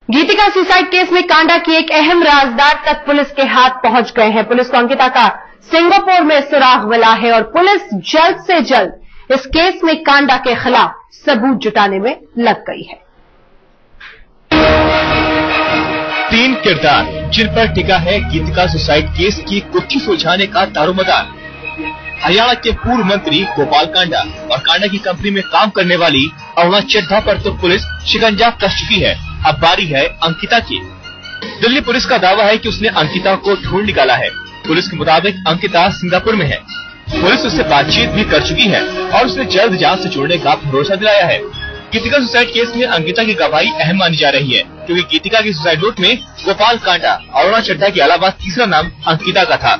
गीतिका suicide case में कांडा की एक अहम राजदार तक पुलिस के हाथ पहुंच गए हैं। पुलिस को अंकिता का सिंगापुर में सुराग मिला है और पुलिस जल्द से जल्द इस केस में कांडा के खिलाफ सबूत जुटाने में लग गई है। 3 किरदार जिन पर टिका है गीतिका सुसाइड केस की गुत्थी सुलझाने का दारोमदार। हरियाणा के पूर्व मंत्री गोपाल कांडा और कांडा की कंपनी में काम करने वाली अरुणा चड्ढा पर तो पुलिस शिकंजा कस चुकी है। अब बारी है अंकिता की। दिल्ली पुलिस का दावा है कि उसने अंकिता को ढूंढ निकाला है। पुलिस के मुताबिक अंकिता सिंगापुर में है। पुलिस उससे बातचीत भी कर चुकी है और उसने जल्द जांच से जुड़ने का भरोसा दिलाया है। गीतिका सुसाइड केस में अंकिता की गवाही अहम मानी जा रही है, क्योंकि गीतिका की सुसाइड नोट में गोपाल कांडा और अरुणा चड्ढा के अलावा तीसरा नाम अंकिता का था।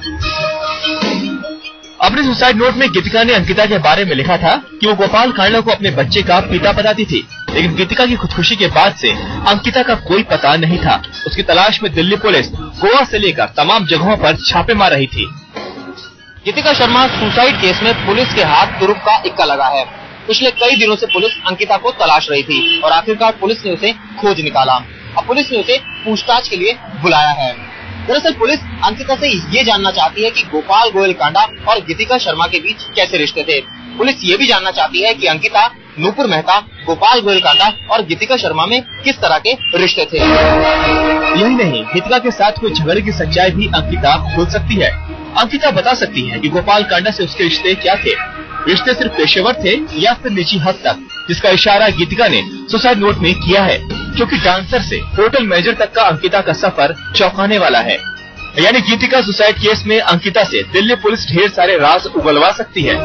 अपने सुसाइड नोट में गीतिका ने अंकिता के बारे में लिखा था कि वो गोपाल कांडा को अपने बच्चे का पिता बताती थी, लेकिन गीतिका की खुदकुशी के बाद से अंकिता का कोई पता नहीं था। उसकी तलाश में दिल्ली पुलिस गोवा से लेकर तमाम जगहों पर छापे मार रही थी। गीतिका शर्मा सुसाइड केस में पुलिस के हाथ तुरुप का इक्का लगा है। पिछले कई दिनों से पुलिस अंकिता को तलाश रही थी और आखिरकार पुलिस ने उसे खोज निकाला। अब पुलिस ने उसे पूछताछ के लिए बुलाया है। दरअसल पुलिस अंकिता से ये जानना चाहती है कि गोपाल गोयल कांडा और गीतिका शर्मा के बीच कैसे रिश्ते थे। पुलिस ये भी जानना चाहती है कि अंकिता, नूपुर मेहता, गोपाल गोयल कांडा और गीतिका शर्मा में किस तरह के रिश्ते थे। यही नहीं, गीतिका के साथ हुए झगड़े की सच्चाई भी अंकिता खोल सकती है। अंकिता बता सकती है कि गोपाल कांडा से उसके रिश्ते क्या थे। रिश्ते सिर्फ पेशेवर थे या फिर निजी हद तक, जिसका इशारा गीतिका ने सुसाइड नोट में किया है, क्योंकि डांसर से होटल मैनेजर तक का अंकिता का सफर चौंकाने वाला है। यानी गीतिका सुसाइड केस में अंकिता से दिल्ली पुलिस ढेर सारे राज उगलवा सकती है।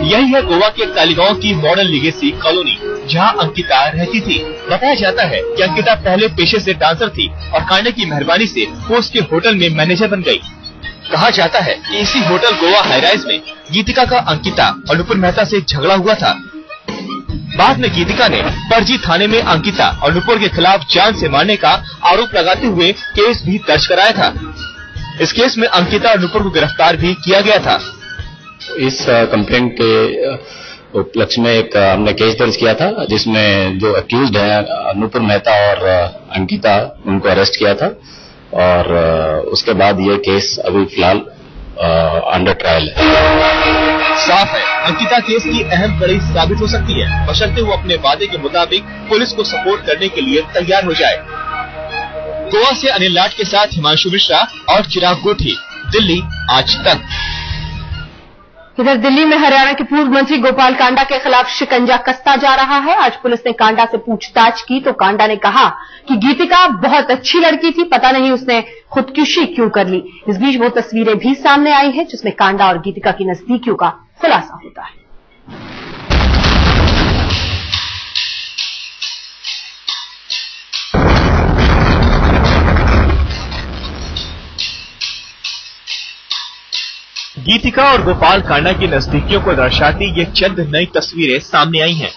यही है गोवा के कालीगांव की मॉडर्न लीगेसी कॉलोनी, जहां अंकिता रहती थी। बताया जाता है कि अंकिता पहले पेशे से डांसर थी और कांडे की मेहरबानी से वो उसके होटल में मैनेजर बन गई। कहा जाता है कि इसी होटल गोवा हाईराइज में गीतिका का अंकिता और नूपुर मेहता से झगड़ा हुआ था। बाद में गीतिका ने पणजी थाने में अंकिता और नूपुर के खिलाफ जान से मारने का आरोप लगाते हुए केस भी दर्ज कराया था। इस केस में अंकिता और नूपुर को गिरफ्तार भी किया गया था। इस कंप्लेंट के उपलक्ष्य में एक हमने केस दर्ज किया था, जिसमें जो अक्यूज्ड है नूपुर मेहता और अंकिता, उनको अरेस्ट किया था और उसके बाद ये केस अभी फिलहाल अंडर ट्रायल है। साफ है, अंकिता केस की अहम कड़ी साबित हो सकती है, बशर्ते वो अपने वादे के मुताबिक पुलिस को सपोर्ट करने के लिए तैयार हो जाए। गोवा से अनिल लाट के साथ हिमांशु मिश्रा और चिराग गोठी, दिल्ली आज तक। इधर दिल्ली में हरियाणा के पूर्व मंत्री गोपाल कांडा के खिलाफ शिकंजा कसता जा रहा है। आज पुलिस ने कांडा से पूछताछ की तो कांडा ने कहा कि गीतिका बहुत अच्छी लड़की थी, पता नहीं उसने खुदकुशी क्यों कर ली। इस बीच वो तस्वीरें भी सामने आई हैं जिसमें कांडा और गीतिका की नजदीकियों का खुलासा होता है। गीतिका और गोपाल कांडा की नजदीकियों को दर्शाती ये चंद नई तस्वीरें सामने आई हैं।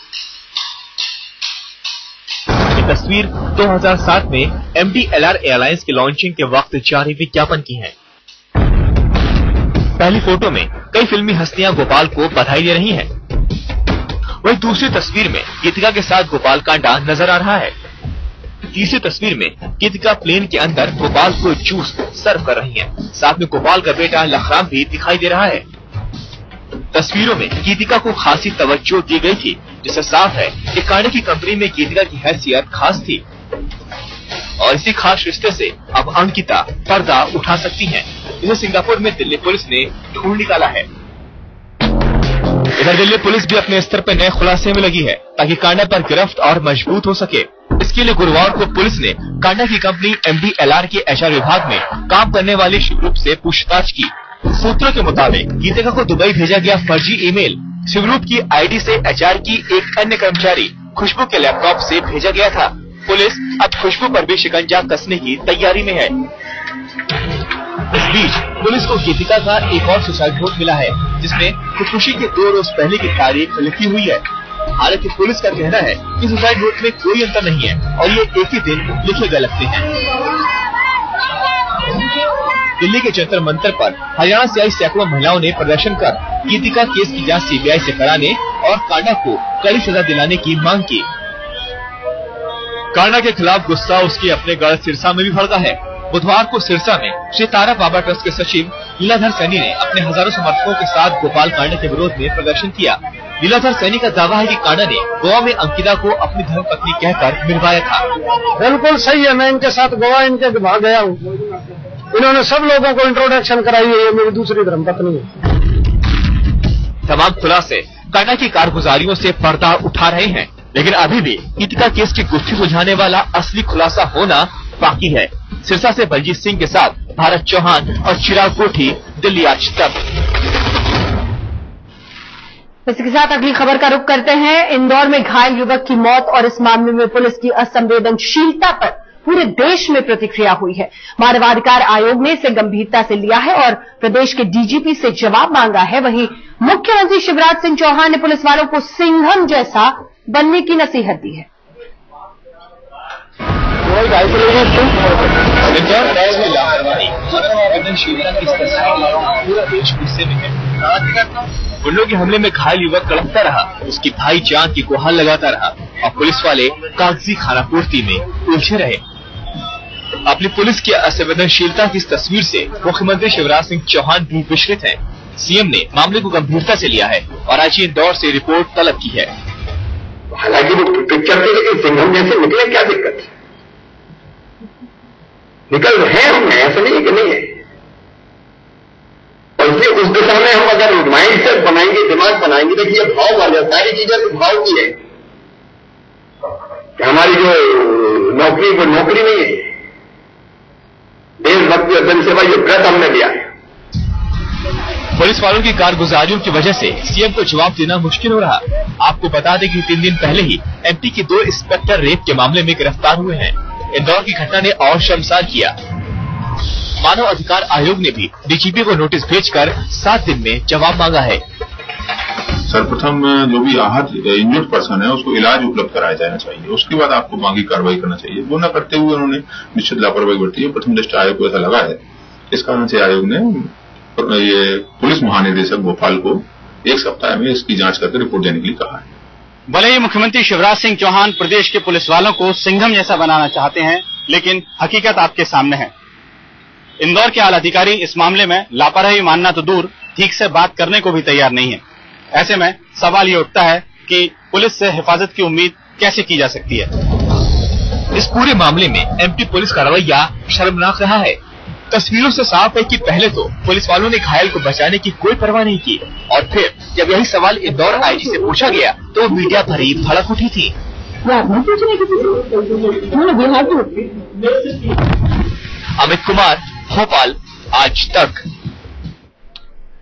ये तस्वीर 2007 में MDLR एयरलाइंस की लॉन्चिंग के वक्त जारी विज्ञापन की है। पहली फोटो में कई फिल्मी हस्तियां गोपाल को बधाई दे रही हैं। वहीं दूसरी तस्वीर में गीतिका के साथ गोपाल कांडा नजर आ रहा है। तीसरी तस्वीर में गीतिका प्लेन के अंदर गोपाल को जूस सर्व कर रही है। साथ में गोपाल का बेटा लखराम भी दिखाई दे रहा है। तस्वीरों में गीतिका को खासी तवज्जो दी गई थी, जिससे साफ है कि कांडे की कंपनी में गीतिका की हैसियत खास थी और इसी खास रिश्ते से अब अंकिता पर्दा उठा सकती हैं, जिसे सिंगापुर में दिल्ली पुलिस ने ढूंढ निकाला है। इधर दिल्ली पुलिस भी अपने स्तर पर नए खुलासे में लगी है, ताकि कांडा पर गिरफ्त और मजबूत हो सके। इसके लिए गुरुवार को पुलिस ने कांडा की कंपनी MDLR के HR विभाग में काम करने वाले शिवरूप से पूछताछ की। सूत्रों के मुताबिक गीतिका को दुबई भेजा गया फर्जी ईमेल शिवरूप की ID से HR की एक अन्य कर्मचारी खुशबू के लैपटॉप से भेजा गया था। पुलिस अब खुशबू पर भी शिकंजा कसने की तैयारी में है। इस बीच पुलिस को गीतिका का एक और सुसाइड नोट मिला है, जिसमें खुदकुशी के 2 रोज पहले की तारीख लिखी हुई है। हालांकि पुलिस का कहना है कि सुसाइड नोट में कोई अंतर नहीं है और ये एक ही दिन लिखे गए लगते हैं। दिल्ली के जंतर मंतर पर हरियाणा से आई सैकड़ों महिलाओं ने प्रदर्शन कर गीतिका केस की जांच CBI से कराने और कांडा को कड़ी सजा दिलाने की मांग की। कांडा के खिलाफ गुस्सा उसके अपने गढ़ सिरसा में भी भड़का है। बुधवार को सिरसा में श्री तारा बाबा ट्रस्ट के सचिव लीलाधर सैनी ने अपने हजारों समर्थकों के साथ गोपाल कांडा के विरोध में प्रदर्शन किया। लीलाधर सैनी का दावा है कि कांडा ने गोवा में अंकिता को अपनी धर्मपत्नी कहकर मिलवाया था। बिल्कुल सही है, मैं इनके साथ गोवा इनके भाग गया हूँ। इन्होंने सब लोगों को इंट्रोडक्शन कराई है, ये मेरी दूसरी धर्मपत्नी है। तमाम खुलासे कांडा की कारगुजारियों से पर्दा उठा रहे हैं, लेकिन अभी भी गीतिका केस की गुत्थी सुलझाने वाला असली खुलासा होना बाकी है। सिरसा से बलजीत सिंह के साथ भारत चौहान और चिराग कोठी, दिल्ली आज तक। इसी के साथ अगली खबर का रुख करते हैं। इंदौर में घायल युवक की मौत और इस मामले में पुलिस की असंवेदनशीलता पर पूरे देश में प्रतिक्रिया हुई है। मानवाधिकार आयोग ने इसे गंभीरता से लिया है और प्रदेश के डीजीपी से जवाब मांगा है। वहीं मुख्यमंत्री शिवराज सिंह चौहान ने पुलिस वालों को सिंघम जैसा बनने की नसीहत दी है। पूरा देश गुस्से में है। गुंडों के हमले में घायल युवक तड़पता रहा, उसकी भाई जान की गुहार लगाता रहा और पुलिस वाले कागजी खानापूर्ति में उलझे रहे। अपनी पुलिस की असंवेदनशीलता की इस तस्वीर से मुख्यमंत्री शिवराज सिंह चौहान भी विचलित हैं। सीएम ने मामले को गंभीरता से लिया है और आज इंदौर से रिपोर्ट तलब की है। हालांकि वो पिक्चर थे, लेकिन सिंघम जैसे निकले, क्या दिक्कत है? निकल रहे हैं हम, ऐसा नहीं है कि नहीं है। और इसलिए उस दिशा में हम अगर माइंड सेट बनाएंगे, दिमाग बनाएंगे, देखिए भाव वाले सारी चीजें तो भाव की है कि हमारी जो नौकरी वो नौकरी नहीं है, देशभक्ति और जनसेवा ये व्रत हमने लिया है। पुलिस वालों की कारगुजारियों की वजह से सीएम को जवाब देना मुश्किल हो रहा। आपको बता दें कि 3 दिन पहले ही एमपी के 2 इंस्पेक्टर रेप के मामले में गिरफ्तार हुए हैं। इंदौर की घटना ने और शर्मसार किया। मानव अधिकार आयोग ने भी डीजीपी को नोटिस भेजकर 7 दिन में जवाब मांगा है। सर्वप्रथम जो भी आहत इंजर्ड पर्सन है उसको इलाज उपलब्ध कराया जाना चाहिए, उसके बाद आपको बाकी कार्रवाई करना चाहिए। वो न करते हुए उन्होंने निश्चित लापरवाही बरती है। प्रथम दृष्टया आयोग को ऐसा लगा है, इस कारण से आयोग ने ये पुलिस महानिदेशक भोपाल को 1 सप्ताह में इसकी जांच करके रिपोर्ट देने के लिए कहा है। भले ही मुख्यमंत्री शिवराज सिंह चौहान प्रदेश के पुलिस वालों को सिंघम जैसा बनाना चाहते हैं, लेकिन हकीकत आपके सामने है। इंदौर के आला अधिकारी इस मामले में लापरवाही मानना तो दूर, ठीक से बात करने को भी तैयार नहीं है। ऐसे में सवाल ये उठता है कि पुलिस से हिफाजत की उम्मीद कैसे की जा सकती है। इस पूरे मामले में एमपी पुलिस का रवैया शर्मनाक रहा है। तस्वीरों से साफ है कि पहले तो पुलिस वालों ने घायल को बचाने की कोई परवाह नहीं की और फिर जब यही सवाल इंदौर आईजी से पूछा गया तो मीडिया भरी भड़क उठी थी। अमित कुमार, भोपाल आज तक।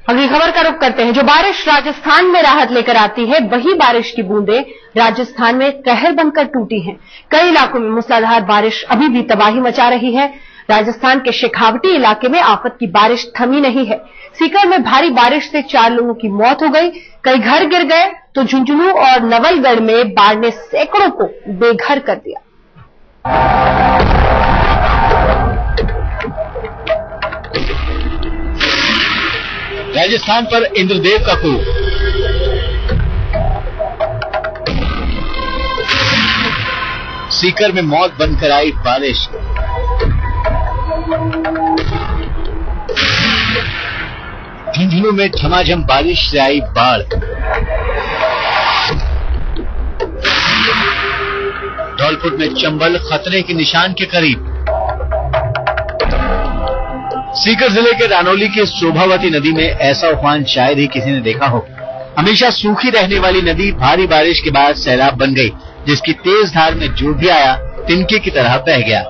अगली खबर का रुख करते हैं। जो बारिश राजस्थान में राहत लेकर आती है, वही बारिश की बूंदें राजस्थान में कहर बनकर टूटी हैं। कई इलाकों में मूसलाधार बारिश अभी भी तबाही मचा रही है। राजस्थान के शेखावटी इलाके में आफत की बारिश थमी नहीं है। सीकर में भारी बारिश से 4 लोगों की मौत हो गई, कई घर गिर गए तो झुंझुनू और नवलगढ़ में बाढ़ ने सैकड़ों को बेघर कर दिया। राजस्थान पर इंद्रदेव का कोप। सीकर में मौत बनकर आई बारिश। झुंझुनू में झमाझम बारिश से आई बाढ़। धौलपुर में चंबल खतरे के निशान के करीब। सीकर जिले के रानौली की शोभावती नदी में ऐसा उफान शायद ही किसी ने देखा हो। हमेशा सूखी रहने वाली नदी भारी बारिश के बाद सैलाब बन गई, जिसकी तेज धार में जो भी आया तिनके की तरह बह गया।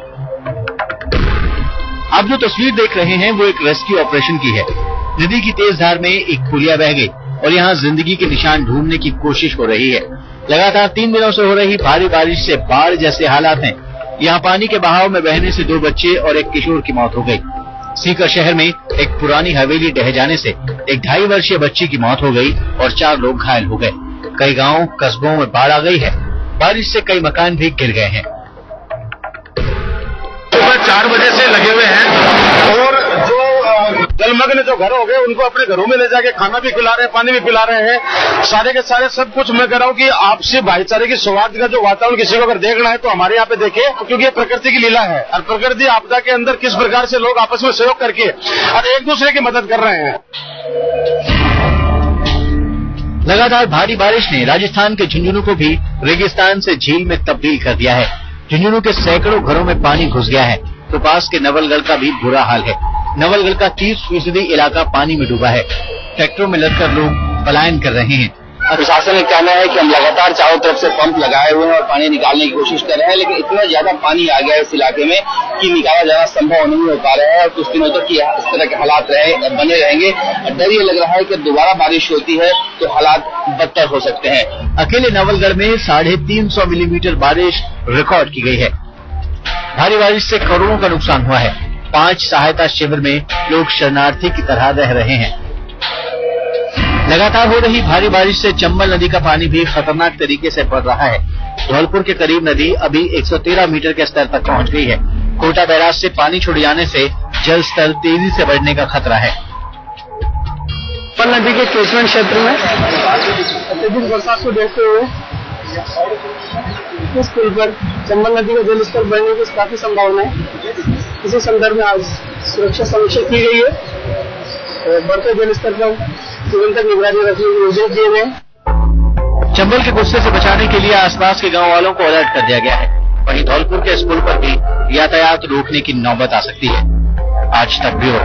आप जो तस्वीर देख रहे हैं वो एक रेस्क्यू ऑपरेशन की है। नदी की तेज धार में एक पुलिया बह गई और यहाँ जिंदगी के निशान ढूंढने की कोशिश हो रही है। लगातार 3 दिनों से हो रही भारी बारिश से बाढ़ जैसे हालात हैं। यहाँ पानी के बहाव में बहने से 2 बच्चे और एक किशोर की मौत हो गई। सीकर शहर में एक पुरानी हवेली ढह जाने से एक 2.5 वर्षीय बच्ची की मौत हो गई और 4 लोग घायल हो गए। कई गांव कस्बों में बाढ़ आ गई है। बारिश से कई मकान भी गिर गए हैं। सुबह 4 बजे से लगे हुए हैं और जो जल जलमग्न जो घर हो गए उनको अपने घरों में ले जाके खाना भी खिला रहे हैं, पानी भी पिला रहे हैं, सारे के सारे सब कुछ। मैं कह रहा हूँ कि आपसी भाईचारे की सौहार्द का जो वातावरण किसी को अगर देखना है तो हमारे यहाँ पे देखे, क्योंकि ये प्रकृति की लीला है और प्रकृति आपदा के अंदर किस प्रकार से लोग आपस में सहयोग करके और एक दूसरे की मदद कर रहे हैं। लगातार भारी बारिश ने राजस्थान के झुंझुनू को भी रेगिस्तान से झील में तब्दील कर दिया है। झुंझुनू के सैकड़ों घरों में पानी घुस गया है तो पास के नवलगढ़ का भी बुरा हाल है। नवलगढ़ का 30% इलाका पानी में डूबा है। ट्रैक्टरों में लगकर लोग पलायन कर रहे हैं। प्रशासन का कहना है कि हम लगातार चारों तरफ से पंप लगाए हुए हैं और पानी निकालने की कोशिश कर रहे हैं, लेकिन इतना ज्यादा पानी आ गया है इस इलाके में कि निकाला जाना संभव नहीं हो पा रहा है और कुछ दिनों तक इस तरह के हालात बने रहेंगे। डर ये लग रहा है कि दोबारा बारिश होती है तो हालात बदतर हो सकते हैं। अकेले नवलगढ़ में 350 मिलीमीटर बारिश रिकॉर्ड की गई है। भारी बारिश से करोड़ों का नुकसान हुआ है। 5 सहायता शिविर में लोग शरणार्थी की तरह रह रहे हैं। लगातार हो रही भारी बारिश से चंबल नदी का पानी भी खतरनाक तरीके से बढ़ रहा है। धौलपुर के करीब नदी अभी 113 मीटर के स्तर तक पहुंच गई है। कोटा बैराज से पानी छोड़ जाने से जल स्तर तेजी से बढ़ने का खतरा है। चंबल नदी के कैचमेंट क्षेत्र में अत्यधिक बरसात को देखते हुए इस पुल पर चंबल नदी का जल स्तर बढ़ने की काफी संभावना है। इसी संदर्भ में आज सुरक्षा समीक्षा की गई है और बढ़ते जल स्तर पर तुरंत निगरानी रखने के निर्देश दिए गए। चंबल के गुस्से से बचाने के लिए आसपास के गांव वालों को अलर्ट कर दिया गया है। वहीं धौलपुर के इस पुल पर भी यातायात रोकने की नौबत आ सकती है। आज तक ब्यूरो।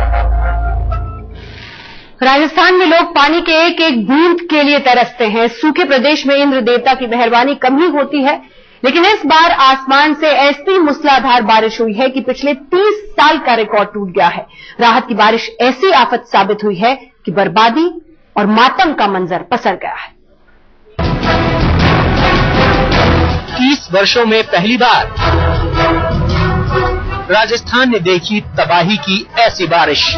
राजस्थान में लोग पानी के एक एक बूंद के लिए तरसते हैं। सूखे प्रदेश में इंद्र देवता की मेहरबानी कम ही होती है, लेकिन इस बार आसमान से ऐसी मूसलाधार बारिश हुई है कि पिछले 30 साल का रिकॉर्ड टूट गया है। राहत की बारिश ऐसी आफत साबित हुई है कि बर्बादी और मातम का मंजर पसर गया है। 30 वर्षों में पहली बार राजस्थान ने देखी तबाही की ऐसी बारिश।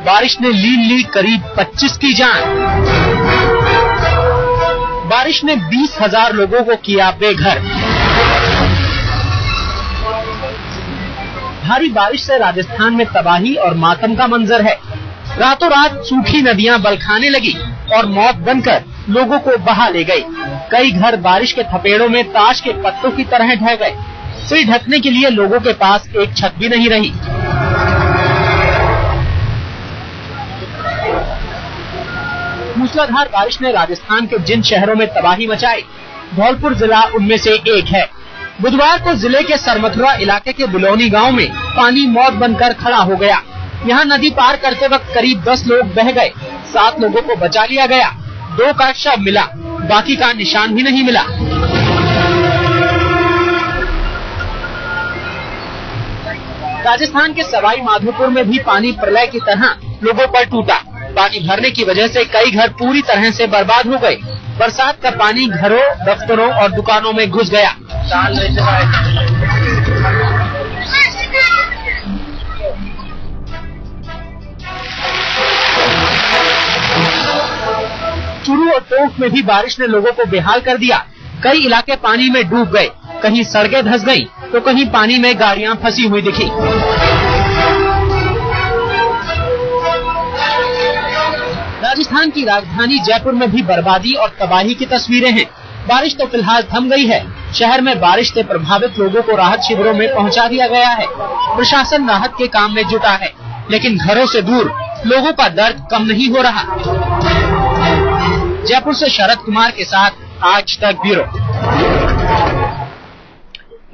बारिश ने लीन ली करीब 25 की जान। बारिश ने 20,000 लोगों को किया बेघर। भारी बारिश से राजस्थान में तबाही और मातम का मंजर है। रातों रात सूखी नदियां बलखाने लगी और मौत बनकर लोगों को बहा ले गई। कई घर बारिश के थपेड़ों में ताश के पत्तों की तरह ढह गए। सिर ढकने के लिए लोगों के पास एक छत भी नहीं रही। मूसलाधार बारिश ने राजस्थान के जिन शहरों में तबाही मचाई, धौलपुर जिला उनमें से एक है। बुधवार को जिले के सरमथुरा इलाके के बुलौनी गांव में पानी मौत बनकर खड़ा हो गया। यहां नदी पार करते वक्त करीब 10 लोग बह गए। 7 लोगों को बचा लिया गया। 2 का शव मिला, बाकी का निशान भी नहीं मिला। राजस्थान के सवाई माधोपुर में भी पानी प्रलय की तरह लोगों पर टूटा। पानी भरने की वजह से कई घर पूरी तरह से बर्बाद हो गए। बरसात का पानी घरों, दफ्तरों और दुकानों में घुस गया। चूरू और टोंक में भी बारिश ने लोगों को बेहाल कर दिया। कई इलाके पानी में डूब गए। कहीं सड़कें धंस गईं, तो कहीं पानी में गाड़ियां फंसी हुई दिखी। राजस्थान की राजधानी जयपुर में भी बर्बादी और तबाही की तस्वीरें हैं। बारिश तो फिलहाल थम गई है। शहर में बारिश से प्रभावित लोगों को राहत शिविरों में पहुंचा दिया गया है। प्रशासन राहत के काम में जुटा है, लेकिन घरों से दूर लोगों का दर्द कम नहीं हो रहा। जयपुर से शरद कुमार के साथ आज तक ब्यूरो।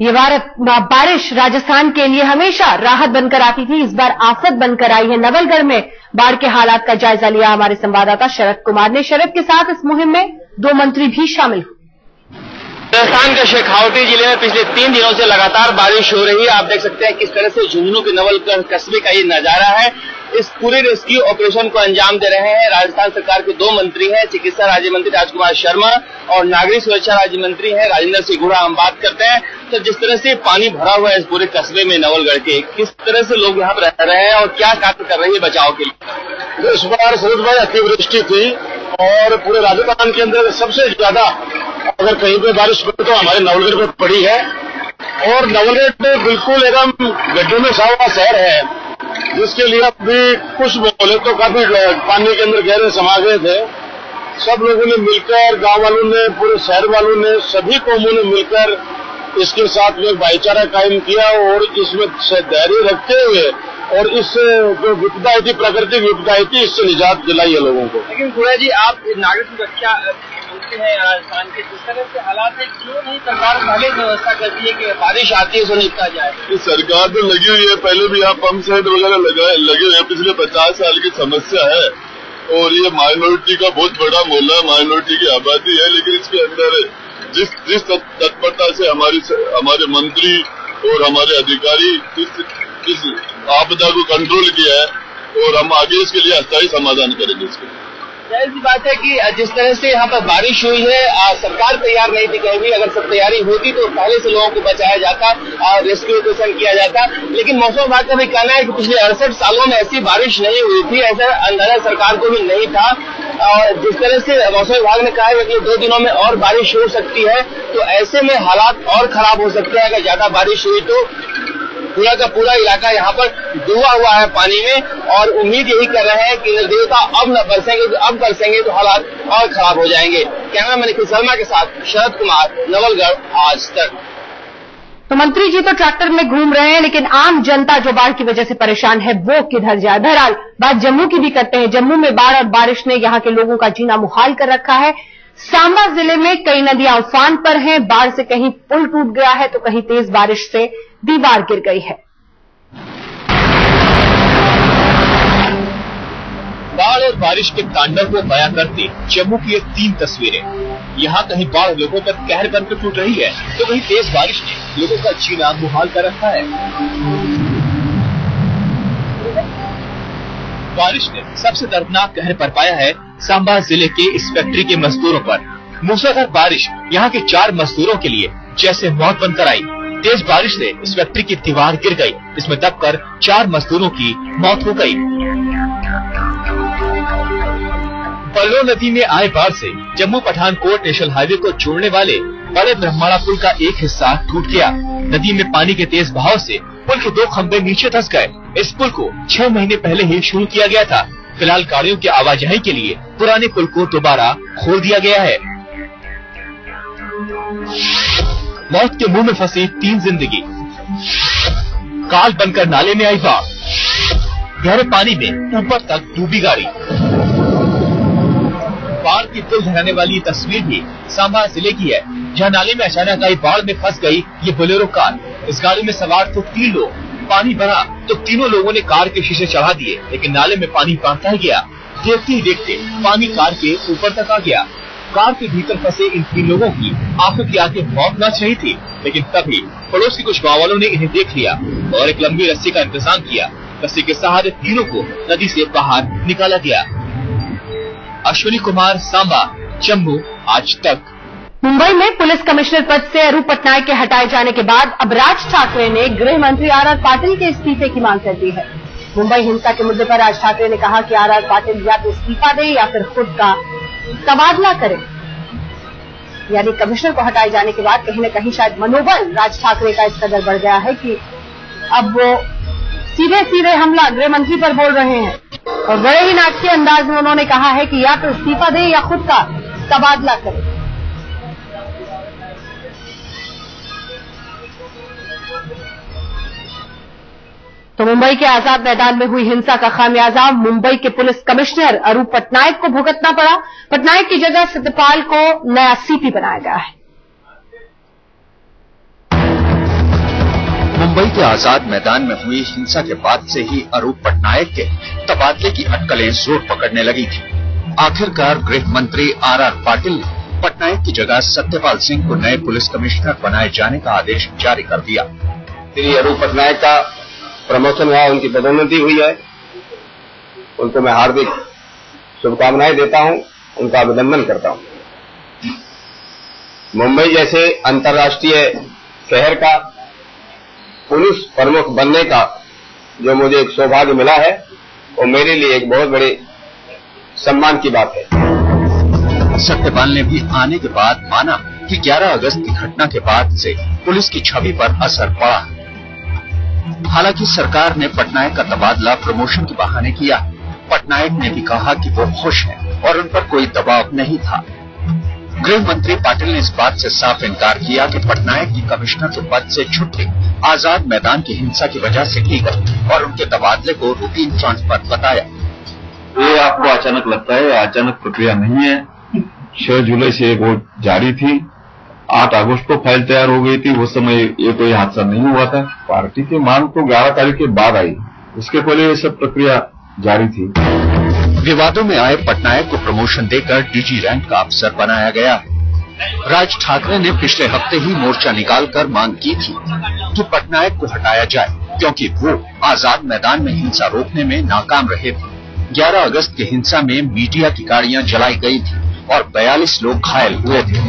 ये बारिश राजस्थान के लिए हमेशा राहत बनकर आती थी, इस बार आफत बनकर आई है। नवलगढ़ में बाढ़ के हालात का जायजा लिया हमारे संवाददाता शरद कुमार ने। शरद के साथ इस मुहिम में 2 मंत्री भी शामिल हुए। राजस्थान के शेखावटी जिले में पिछले 3 दिनों से लगातार बारिश हो रही है। आप देख सकते हैं किस तरह से झुंझुनू के नवलगढ़ कस्बे का ये नजारा है। इस पूरे रेस्क्यू ऑपरेशन को अंजाम दे रहे हैं राजस्थान सरकार के 2 मंत्री हैं, चिकित्सा राज्य मंत्री राजकुमार शर्मा और नागरिक सुरक्षा राज्य मंत्री हैं राजेंद्र सिंह गुड़ा। हम बात करते हैं तो जिस तरह से पानी भरा हुआ है इस पूरे कस्बे में नवलगढ़ के, किस तरह से लोग यहाँ पर रह रहे हैं और क्या कार्य कर रही है बचाव के लिए? इस बार सूरज भाई अतिवृष्टि थी और पूरे राजस्थान के अंदर सबसे ज्यादा अगर कहीं पे बारिश पड़ी तो हमारे नवलगढ़ में पड़ी है। और नवलगढ़ में बिल्कुल एकदम गड्ढों में छा हुआ शहर है। जिसके लिए अभी कुछ बोले तो काफी पानी के अंदर गहरे समा गए थे। सब लोगों ने मिलकर, गांव वालों ने, पूरे शहर वालों ने, सभी कौमों ने मिलकर इसके साथ में भाईचारा कायम किया और इसमें धैर्य रखते हुए और इस जो विपदाएं थी, प्राकृतिक विपदाएं थी, इससे निजात दिलाई है लोगों को। लेकिन गोया जी, आप नागरिक सुरक्षा मंत्री हैं राजस्थान के, जिस तरह से हालात है, क्यों नहीं सरकार पहले व्यवस्था करती है कि बारिश आती है उसको निपटा जाए? सरकार तो लगी हुई है, पहले भी यहाँ पंप सेट वगैरह लगे हुए हैं, पिछले 50 साल की समस्या है और ये माइनॉरिटी का बहुत बड़ा मोहल्ला है, माइनॉरिटी की आबादी है, लेकिन इसके अंदर जिस तत्परता से हमारे मंत्री और हमारे अधिकारी इस आपदा को कंट्रोल किया है और हम आगे इसके लिए अस्थायी समाधान करेंगे। इसके जाहिर सी बात है कि जिस तरह से यहाँ पर बारिश हुई है, सरकार तैयार नहीं थी कहीं भी। अगर सब तैयारी होती तो पहले से लोगों को बचाया जाता, रेस्क्यू ऑपरेशन किया जाता। लेकिन मौसम विभाग का भी कहना है कि पिछले 68 सालों में ऐसी बारिश नहीं हुई थी, ऐसा अंदाजा सरकार को भी नहीं था। और जिस तरह से मौसम विभाग ने कहा है कि 2 दिनों में और बारिश हो सकती है, तो ऐसे में हालात और खराब हो सकते हैं। अगर ज्यादा बारिश हुई तो पूरा का पूरा इलाका यहाँ पर डूबा हुआ है पानी में और उम्मीद यही कर रहे हैं कि देवता अब न बरसेंगे तो हालात और खराब हो जाएंगे। कैमरामैन निखिल शर्मा के साथ शरद कुमार, नवलगढ़, आज तक। तो मंत्री जी तो ट्रैक्टर में घूम रहे हैं, लेकिन आम जनता जो बाढ़ की वजह से परेशान है वो किधर जाए? बहरहाल बात जम्मू की भी करते हैं। जम्मू में बाढ़ और बारिश ने यहां के लोगों का जीना मुहाल कर रखा है। सांबा जिले में कई नदियां उफान पर हैं। बाढ़ से कहीं पुल टूट गया है तो कहीं तेज बारिश से दीवार गिर गई है। बाढ़ और बारिश के तांडव को बयां करती जम्मू की ये 3 तस्वीरें। यहाँ कहीं बाढ़ लोगों पर कहर बनकर टूट रही है तो कहीं तेज बारिश ने लोगों का जीना मुहाल कर रखा है। बारिश ने सबसे दर्दनाक कहर बरपाया है सांबा जिले के इस फैक्ट्री के मजदूरों पर। मूसलाधार बारिश यहाँ के 4 मजदूरों के लिए जैसे मौत बनकर आई। तेज बारिश से इस फैक्ट्री की दीवार गिर गई, इसमें दबकर 4 मजदूरों की मौत हो गई। बल्लो नदी में आए बाढ़ से जम्मू पठानकोट नेशनल हाईवे को जोड़ने वाले बड़े ब्रह्मणा पुल का एक हिस्सा टूट गया। नदी में पानी के तेज बहाव से पुल के 2 खंभे नीचे धंस गए। इस पुल को 6 महीने पहले ही शुरू किया गया था। फिलहाल गाड़ियों की आवाजाही के लिए पुराने पुल को दोबारा खोल दिया गया है। मौत के मुंह में फंसी 3 जिंदगी। काल बनकर नाले में आई बाढ़, गहरे पानी में ऊपर तक डूबी गाड़ी। बाढ़ की दिल दहलाने वाली तस्वीर भी सांबा जिले की है, जहां नाले में अचानक आई बाढ़ में फंस गई ये बोलेरो कार। इस गाड़ी में सवार थे 3 लोग। पानी भरा तो तीनों लोगों ने कार के शीशे चढ़ा दिए, लेकिन नाले में पानी बढ़ता ही गया। देखते ही देखते पानी कार के ऊपर तक आ गया। कार के भीतर फंसे इन 3 लोगों की आंखों की आंखें मौत नाच रही थी, लेकिन तभी पड़ोस के कुछ गाँव वालों ने इन्हें देख लिया और एक लंबी रस्सी का इंतजाम किया। रस्सी के सहारे तीनों को नदी से बाहर निकाला गया। अश्विनी कुमार, सांबा, जम्मू, आज तक। मुंबई में पुलिस कमिश्नर पद से अरूप पटनायक के हटाए जाने के बाद अब राज ठाकरे ने गृह मंत्री आर पाटिल के इस्तीफे की मांग कर दी है। मुंबई हिंसा के मुद्दे पर राज ठाकरे ने कहा कि आर पाटिल या तो इस्तीफा दे या फिर खुद का तबादला करे। यानी कमिश्नर को हटाए जाने के बाद कहीं न कहीं शायद मनोबल राज ठाकरे का इस कदर बढ़ गया है कि अब वो सीधे हमला गृह मंत्री पर बोल रहे हैं और बड़े ही नाटकीय अंदाज में उन्होंने कहा है कि या तो इस्तीफा दे या खुद का तबादला करे। तो मुंबई के आजाद मैदान में हुई हिंसा का खामियाजा मुंबई के पुलिस कमिश्नर अरूप पटनायक को भुगतना पड़ा। पटनायक की जगह सत्यपाल को नया सीपी बनाया गया है। मुंबई के आजाद मैदान में हुई हिंसा के बाद से ही अरूप पटनायक के तबादले की अटकलें जोर पकड़ने लगी थी। आखिरकार गृह मंत्री आर पाटिल ने पटनायक की जगह सत्यपाल सिंह को नए पुलिस कमिश्नर बनाए जाने का आदेश जारी कर दिया। श्री अरूप पटनायक का प्रमोशन हुआ, उनकी पदोन्नति हुई है। उनको मैं हार्दिक शुभकामनाएं देता हूं, उनका अभिनंदन करता हूं। मुंबई जैसे अंतर्राष्ट्रीय शहर का पुलिस प्रमुख बनने का जो मुझे एक सौभाग्य मिला है, वो मेरे लिए एक बहुत बड़े सम्मान की बात है। सत्यपाल ने भी आने के बाद माना कि 11 अगस्त की घटना के बाद से पुलिस की छवि पर असर पड़ा है। हालांकि सरकार ने पटनायक का तबादला प्रमोशन के बहाने किया। पटनायक ने भी कहा कि वो खुश हैं और उन पर कोई दबाव नहीं था। गृह मंत्री पाटिल ने इस बात से साफ इनकार किया कि पटनायक की कमिश्नर के पद से छुट्टी आजाद मैदान की हिंसा की वजह से की गई और उनके तबादले को रूटीन ट्रांसफर बताया। ये आपको अचानक लगता है, अचानक प्रक्रिया नहीं है। 6 जुलाई से वो जारी थी, 8 अगस्त को फाइल तैयार हो गई थी। उस समय ये कोई हादसा नहीं हुआ था। पार्टी की मांग तो 11 तारीख के बाद आई, उसके पहले ये सब प्रक्रिया जारी थी। विवादों में आए पटनायक को प्रमोशन देकर डीजी रैंक का अफसर बनाया गया है। राज ठाकरे ने पिछले हफ्ते ही मोर्चा निकालकर मांग की थी कि पटनायक को हटाया जाए, क्योंकि वो आजाद मैदान में हिंसा रोकने में नाकाम रहे थे। 11 अगस्त की हिंसा में मीडिया की गाड़ियां जलाई गई थी और 42 लोग घायल हुए थे।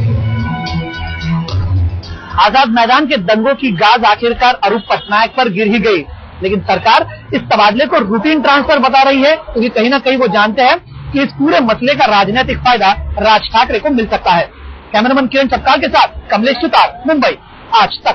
आजाद मैदान के दंगों की गाज आखिरकार अरूप पटनायक पर गिर ही गई, लेकिन सरकार इस तबादले को रूटीन ट्रांसफर बता रही है, क्योंकि कहीं ना कहीं वो जानते हैं कि इस पूरे मसले का राजनीतिक फायदा राज ठाकरे को मिल सकता है। कैमरामैन किरण चपकाल के साथ कमलेश सुतार, मुंबई, आज तक।